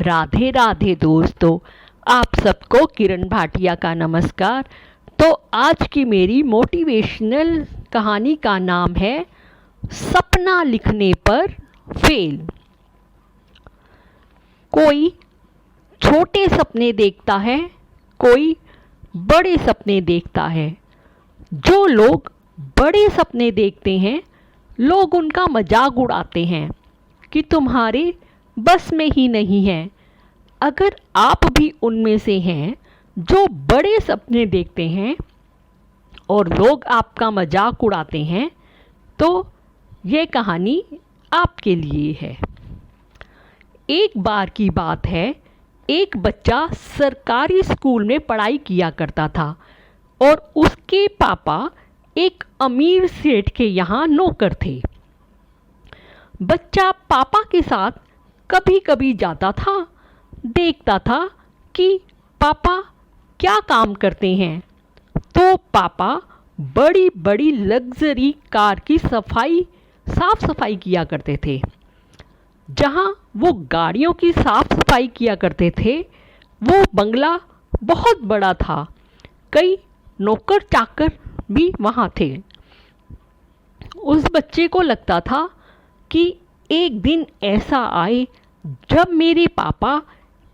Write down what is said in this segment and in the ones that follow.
राधे राधे दोस्तों, आप सबको किरण भाटिया का नमस्कार। तो आज की मेरी मोटिवेशनल कहानी का नाम है सपना लिखने पर फेल। कोई छोटे सपने देखता है, कोई बड़े सपने देखता है। जो लोग बड़े सपने देखते हैं, लोग उनका मजाक उड़ाते हैं कि तुम्हारे बस में ही नहीं है। अगर आप भी उनमें से हैं जो बड़े सपने देखते हैं और लोग आपका मजाक उड़ाते हैं, तो ये कहानी आपके लिए है। एक बार की बात है, एक बच्चा सरकारी स्कूल में पढ़ाई किया करता था और उसके पापा एक अमीर सेठ के यहाँ नौकर थे। बच्चा पापा के साथ कभी कभी जाता था, देखता था कि पापा क्या काम करते हैं। तो पापा बड़ी बड़ी लग्जरी कार की साफ सफाई किया करते थे। जहाँ वो गाड़ियों की साफ सफाई किया करते थे, वो बंगला बहुत बड़ा था। कई नौकर चाकर भी वहाँ थे। उस बच्चे को लगता था कि एक दिन ऐसा आए जब मेरे पापा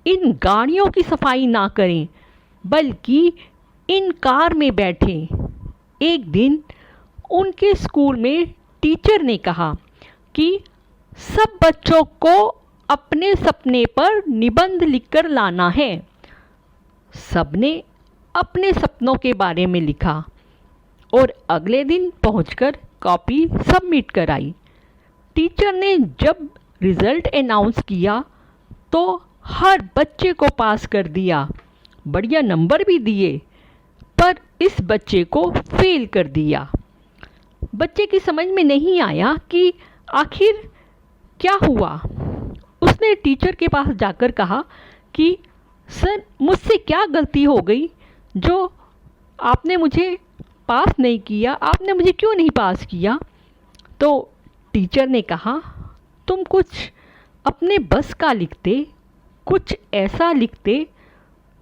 इन गाड़ियों की सफाई ना करें, बल्कि इन कार में बैठें। एक दिन उनके स्कूल में टीचर ने कहा कि सब बच्चों को अपने सपने पर निबंध लिखकर लाना है। सबने अपने सपनों के बारे में लिखा और अगले दिन पहुंचकर कॉपी सबमिट कराई। टीचर ने जब रिज़ल्ट अनाउंस किया तो हर बच्चे को पास कर दिया, बढ़िया नंबर भी दिए, पर इस बच्चे को फेल कर दिया। बच्चे की समझ में नहीं आया कि आखिर क्या हुआ। उसने टीचर के पास जाकर कहा कि सर, मुझसे क्या गलती हो गई जो आपने मुझे पास नहीं किया, आपने मुझे क्यों नहीं पास किया। तो टीचर ने कहा, तुम कुछ अपने बस का लिखते, कुछ ऐसा लिखते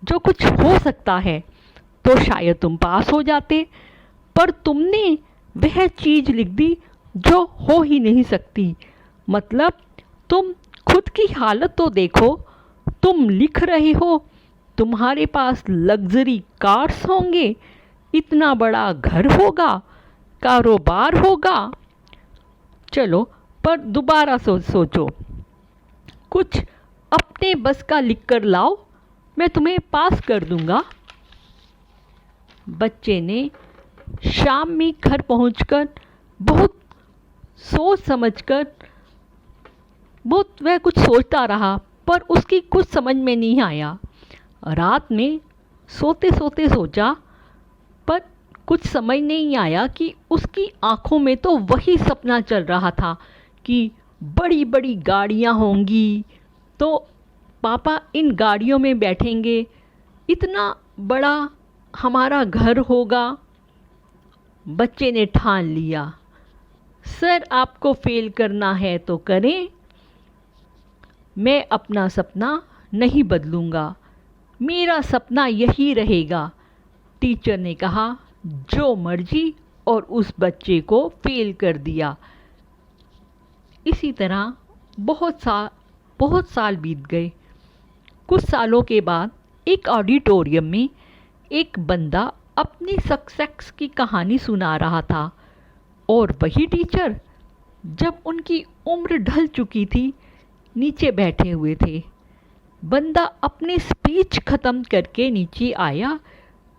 जो कुछ हो सकता है, तो शायद तुम पास हो जाते। पर तुमने वह चीज़ लिख दी जो हो ही नहीं सकती। मतलब तुम खुद की हालत तो देखो। तुम लिख रहे हो तुम्हारे पास लग्जरी कार्स होंगे, इतना बड़ा घर होगा, कारोबार होगा। चलो, पर दोबारा सोचो, कुछ अपने बस का लिख कर लाओ, मैं तुम्हें पास कर दूंगा। बच्चे ने शाम में घर पहुंचकर बहुत सोच समझकर वह कुछ सोचता रहा, पर उसकी कुछ समझ में नहीं आया। रात में सोते सोते सोचा, पर कुछ समझ नहीं आया कि उसकी आंखों में तो वही सपना चल रहा था कि बड़ी बड़ी गाड़ियाँ होंगी, तो पापा इन गाड़ियों में बैठेंगे, इतना बड़ा हमारा घर होगा। बच्चे ने ठान लिया, सर आपको फेल करना है तो करें, मैं अपना सपना नहीं बदलूँगा, मेरा सपना यही रहेगा। टीचर ने कहा जो मर्जी, और उस बच्चे को फेल कर दिया। इसी तरह बहुत साल बीत गए। कुछ सालों के बाद एक ऑडिटोरियम में एक बंदा अपनी सक्सेस की कहानी सुना रहा था और वही टीचर, जब उनकी उम्र ढल चुकी थी, नीचे बैठे हुए थे। बंदा अपनी स्पीच ख़त्म करके नीचे आया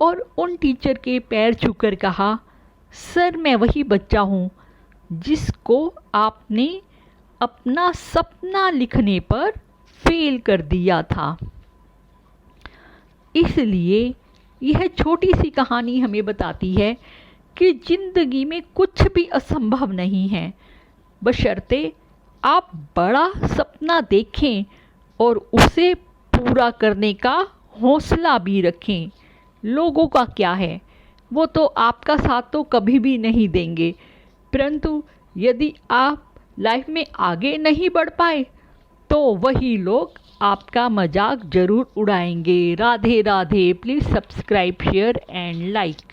और उन टीचर के पैर छूकर कहा, सर मैं वही बच्चा हूँ जिसको आपने अपना सपना लिखने पर फेल कर दिया था। इसलिए यह छोटी सी कहानी हमें बताती है कि ज़िंदगी में कुछ भी असंभव नहीं है, बशर्ते आप बड़ा सपना देखें और उसे पूरा करने का हौसला भी रखें। लोगों का क्या है, वो तो आपका साथ तो कभी भी नहीं देंगे, परंतु यदि आप लाइफ में आगे नहीं बढ़ पाए तो वही लोग आपका मजाक ज़रूर उड़ाएंगे। Radhe Radhe. Please subscribe share and like.